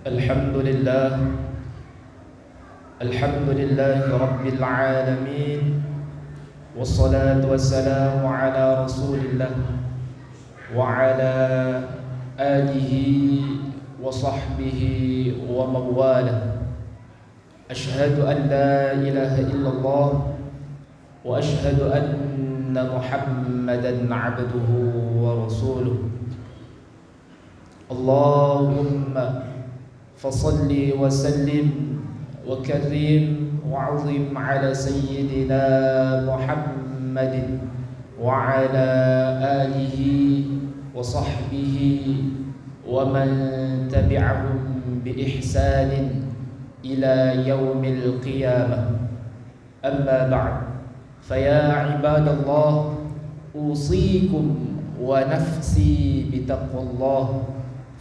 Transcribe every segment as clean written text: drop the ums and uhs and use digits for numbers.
الحمد لله الحمد لله رب العالمين، والصلاة والسلام على رسول الله وعلى آله وصحبه ومن والاه. أشهد أن لا إله إلا الله وأشهد أن محمدا عبده ورسوله. اللهم فصل وسلم وكرم وعظم على سيدنا محمد وعلى آله وصحبه ومن تبعهم بإحسان إلى يوم القيامة. أما بعد، فيا عباد الله، أوصيكم ونفسي بتقوى الله،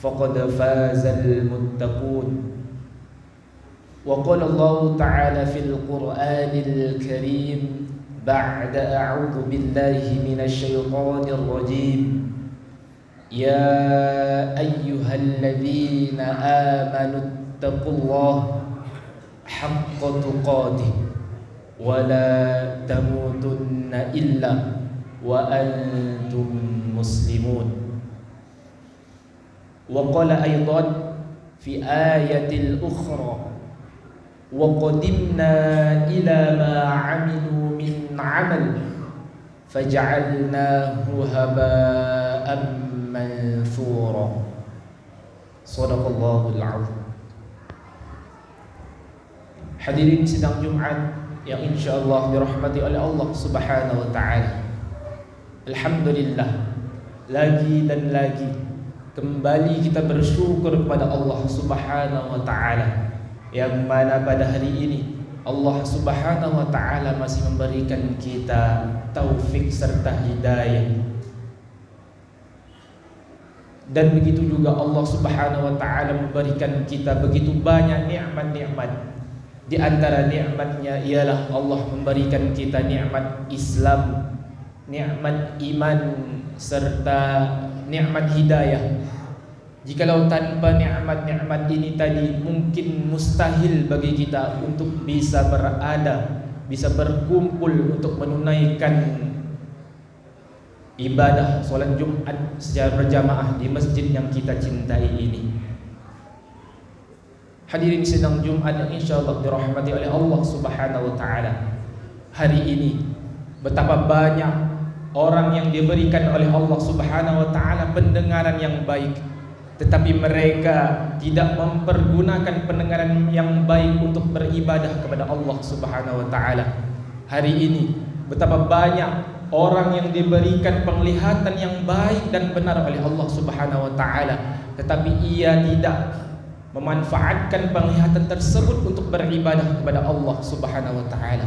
فقد فاز المتقون. وقال الله تعالى في القرآن الكريم بعد أعوذ بالله من الشيطان الرجيم: يا أيها الذين آمنوا اتقوا الله حق تقاته ولا تموتن إلا وأنتم مسلمون. وقال أيضا في آية أخرى: وقدمنا إلى ما عملوا من عمل فجعلناه هباء منثورا. صدق الله العظيم. Hadirin sidang Jumat yang insyaallah dirahmati oleh Allah Subhanahu wa taala. Alhamdulillah, lagi dan lagi kembali kita bersyukur kepada Allah Subhanahu wa taala, yang mana pada hari ini Allah Subhanahu wa taala masih memberikan kita taufik serta hidayah. Dan begitu juga Allah Subhanahu wa taala memberikan kita begitu banyak nikmat-nikmat. Di antara nikmatnya ialah Allah memberikan kita nikmat Islam, nikmat iman serta nikmat hidayah. Jikalau tanpa nikmat-nikmat ini tadi, mungkin mustahil bagi kita untuk bisa berada, bisa berkumpul untuk menunaikan ibadah solat Jumat secara berjamaah di masjid yang kita cintai ini. Hadirin sidang Jumat yang insyaallah dirahmati oleh Allah Subhanahu wa taala. Hari ini betapa banyak orang yang diberikan oleh Allah Subhanahu wa taala pendengaran yang baik, tetapi mereka tidak mempergunakan pendengaran yang baik untuk beribadah kepada Allah Subhanahu wa taala. Hari ini betapa banyak orang yang diberikan penglihatan yang baik dan benar oleh Allah Subhanahu wa taala, tetapi ia tidak memanfaatkan penglihatan tersebut untuk beribadah kepada Allah Subhanahu wa taala.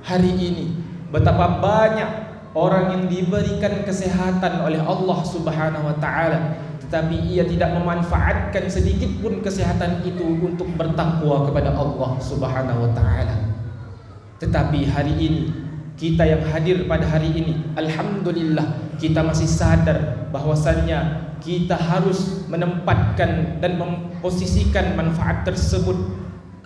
Hari ini betapa banyak orang yang diberikan kesehatan oleh Allah Subhanahu wa taala, tetapi ia tidak memanfaatkan sedikit pun kesehatan itu untuk bertakwa kepada Allah Subhanahu wa taala. Tetapi hari ini kita yang hadir pada hari ini, alhamdulillah, kita masih sadar bahwasannya kita harus menempatkan dan memposisikan manfaat tersebut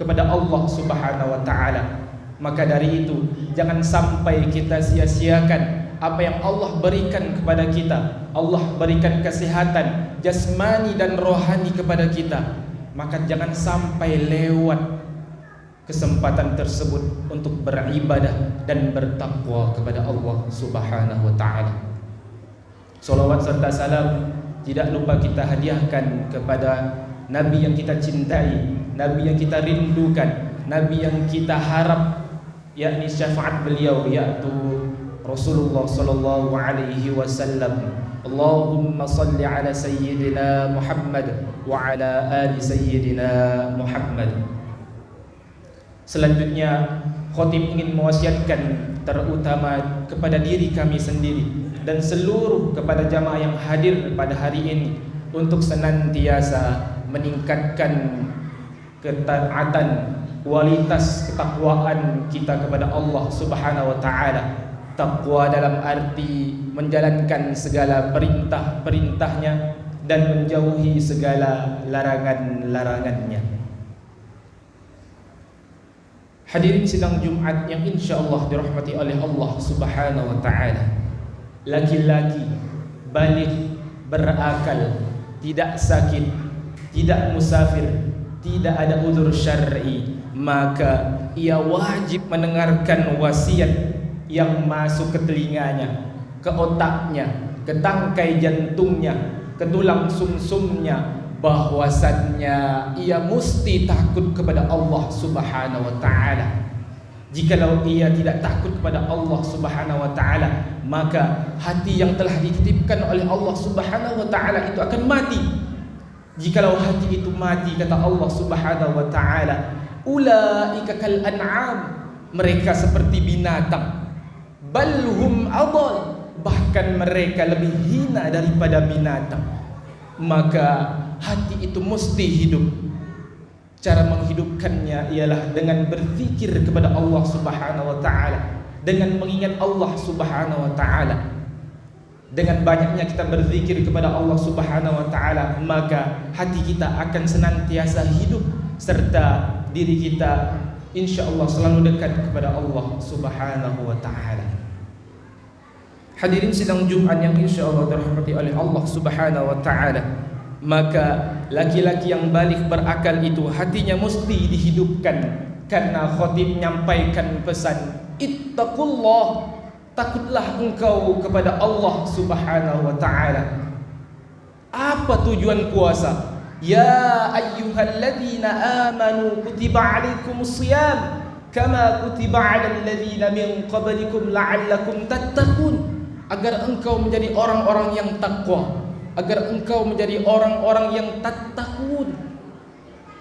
kepada Allah Subhanahu wa taala. Maka dari itu, jangan sampai kita sia-siakan apa yang Allah berikan kepada kita. Allah berikan kesehatan jasmani dan rohani kepada kita. Maka jangan sampai lewat kesempatan tersebut untuk beribadah dan bertakwa kepada Allah Subhanahu wa taala. Salawat serta salam tidak lupa kita hadiahkan kepada Nabi yang kita cintai, Nabi yang kita rindukan, Nabi yang kita harap, yakni syafaat beliau, yaitu Rasulullah sallallahu alaihi wasallam. Allahumma salli ala sayyidina Muhammad wa ala ali sayyidina Muhammad. Selanjutnya, khotib ingin mewasiatkan terutama kepada diri kami sendiri dan seluruh kepada jamaah yang hadir pada hari ini untuk senantiasa meningkatkan ketaatan, kualitas ketakwaan kita kepada Allah Subhanahu wa taala. Takwa dalam arti menjalankan segala perintah-perintahnya dan menjauhi segala larangan-larangannya. Hadirin sidang Jumat yang insya-Allah dirahmati oleh Allah Subhanahu wa taala. Laki-laki baligh, berakal, tidak sakit, tidak musafir, tidak ada uzur syar'i, maka ia wajib mendengarkan wasiat yang masuk ke telinganya, ke otaknya, ke tangkai jantungnya, ke tulang sumsumnya, bahwasannya ia mesti takut kepada Allah Subhanahu wa taala. Jikalau ia tidak takut kepada Allah Subhanahu wa taala, maka hati yang telah dititipkan oleh Allah Subhanahu wa taala itu akan mati. Jikalau hati itu mati, kata Allah Subhanahu wa taala, ulaika kal an'am, mereka seperti binatang, balhum adall, bahkan mereka lebih hina daripada binatang. Maka hati itu mesti hidup. Cara menghidupkannya ialah dengan berzikir kepada Allah Subhanahu wa taala, dengan mengingat Allah Subhanahu wa taala. Dengan banyaknya kita berzikir kepada Allah Subhanahu wa taala, maka hati kita akan senantiasa hidup serta diri kita insyaallah selalu dekat kepada Allah Subhanahu wa taala. Hadirin sidang Jumat yang insyaallah dirahmati oleh Allah Subhanahu wa taala, maka laki-laki yang baligh berakal itu hatinya mesti dihidupkan, karena khatib menyampaikan pesan, ittaqullah, takutlah engkau kepada Allah Subhanahu wa taala. Apa tujuan puasa? Ya ayyuhalladzina amanu kutiba alaikumusiyam kama kutiba alal ladzina min qablikum la'allakum tattaqun, agar engkau menjadi orang-orang yang takwa, agar engkau menjadi orang-orang yang tattaqun.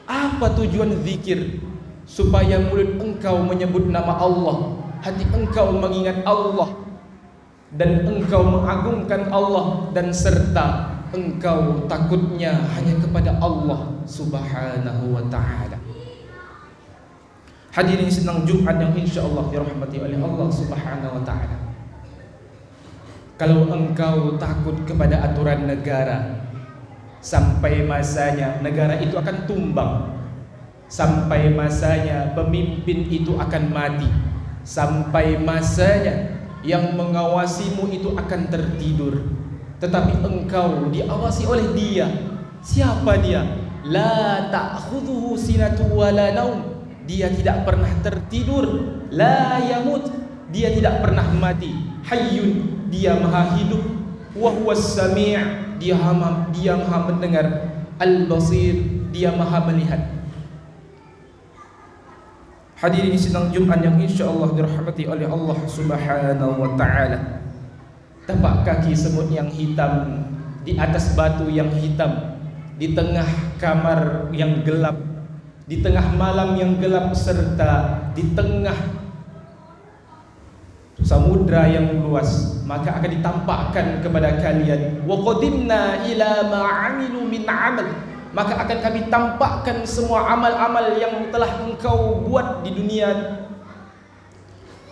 Apa tujuan zikir? Supaya mulut engkau menyebut nama Allah, hati engkau mengingat Allah, dan engkau mengagungkan Allah, dan serta engkau takutnya hanya kepada Allah Subhanahu wa ta'ala. Hadirin sidang Jumat yang insyaallah dirahmati oleh Allah Subhanahu wa ta'ala, kalau engkau takut kepada aturan negara, sampai masanya negara itu akan tumbang, sampai masanya pemimpin itu akan mati, sampai masanya yang mengawasimu itu akan tertidur, tetapi engkau diawasi oleh Dia. Siapa Dia? La ta'khudhuhu sinatu wa la naum, Dia tidak pernah tertidur. La yamut, Dia tidak pernah mati. Hayyun, Dia maha hidup. Wa huwas sami', Dia maha mendengar. Al-basir, Dia maha melihat. Hadirin sidang Jumat yang insyaallah dirahmati oleh Allah Subhanahu wa taala. Tapak kaki semut yang hitam di atas batu yang hitam, di tengah kamar yang gelap, di tengah malam yang gelap, serta di tengah samudra yang luas, maka akan ditampakkan kepada kalian, wa qadimna ila ma 'amilu min 'amal, maka akan kami tampakkan semua amal-amal yang telah engkau buat di dunia.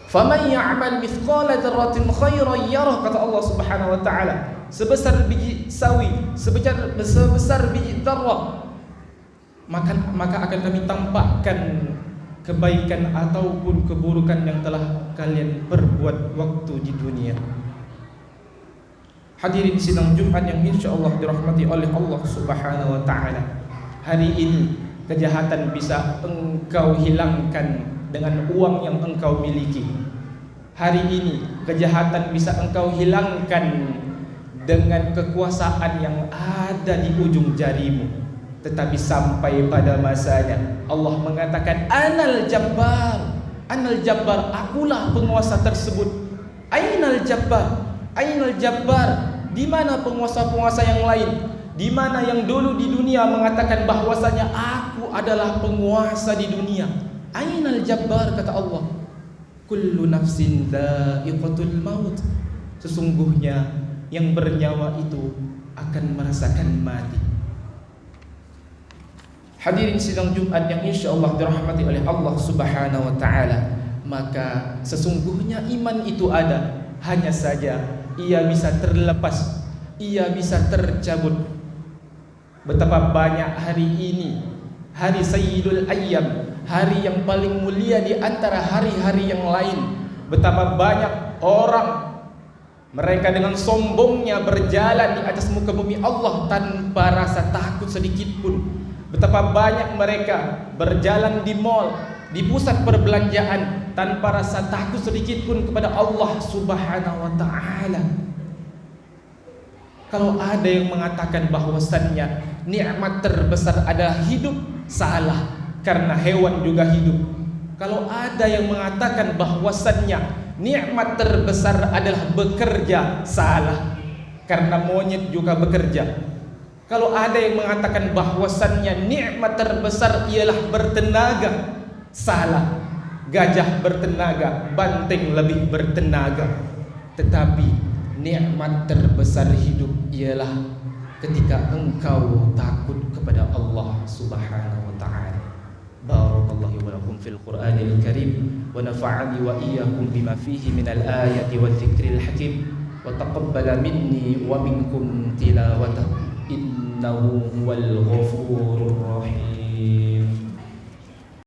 Faman ya'mal mithqala dzarratin khairan yarah, kata Allah Subhanahu wa taala, sebesar biji sawi, sebesar biji dzarrah, maka akan kami tampakkan kebaikan ataupun keburukan yang telah kalian perbuat waktu di dunia. Hadirin sidang Jumat yang insyaallah dirahmati oleh Allah Subhanahu wa taala, hari ini kejahatan bisa engkau hilangkan dengan uang yang engkau miliki. Hari ini kejahatan bisa engkau hilangkan dengan kekuasaan yang ada di ujung jarimu. Tetapi sampai pada masanya Allah mengatakan, Anal Jabbar, Anal Jabbar, akulah penguasa tersebut. Ainal Jabbar, Ainal Jabbar, di mana penguasa-penguasa yang lain? Di mana yang dulu di dunia mengatakan bahwasanya aku adalah penguasa di dunia? Ainal Jabbar, kata Allah. Kullu nafsin dha'iqatul maut, sesungguhnya yang bernyawa itu akan merasakan mati. Hadirin sidang Jumat yang insyaallah dirahmati oleh Allah Subhanahu wa taala, maka sesungguhnya iman itu ada, hanya saja ia bisa terlepas, ia bisa tercabut. Betapa banyak hari ini, hari Sayyidul Ayyam, hari yang paling mulia di antara hari-hari yang lain. Betapa banyak orang mereka dengan sombongnya berjalan di atas muka bumi Allah tanpa rasa takut sedikit pun. Betapa banyak mereka berjalan di mall, di pusat perbelanjaan tanpa rasa takut sedikit pun kepada Allah Subhanahu wa taala. Kalau ada yang mengatakan bahwasannya nikmat terbesar adalah hidup, salah, karena hewan juga hidup. Kalau ada yang mengatakan bahwasannya nikmat terbesar adalah bekerja, salah, karena monyet juga bekerja. Kalau ada yang mengatakan bahwasannya nikmat terbesar ialah bertenaga, salah, gajah bertenaga, banteng lebih bertenaga. Tetapi nikmat terbesar hidup ialah ketika engkau takut kepada Allah Subhanahu wa taala. Barakallahu wa lakum fil Qur'anil Karim wa nafa'ani wa iyyakum bima fihi minal ayati wa dzikril hakim wa taqabbala minni wa minkum tilawatahu innahu huwal ghafurur rahim.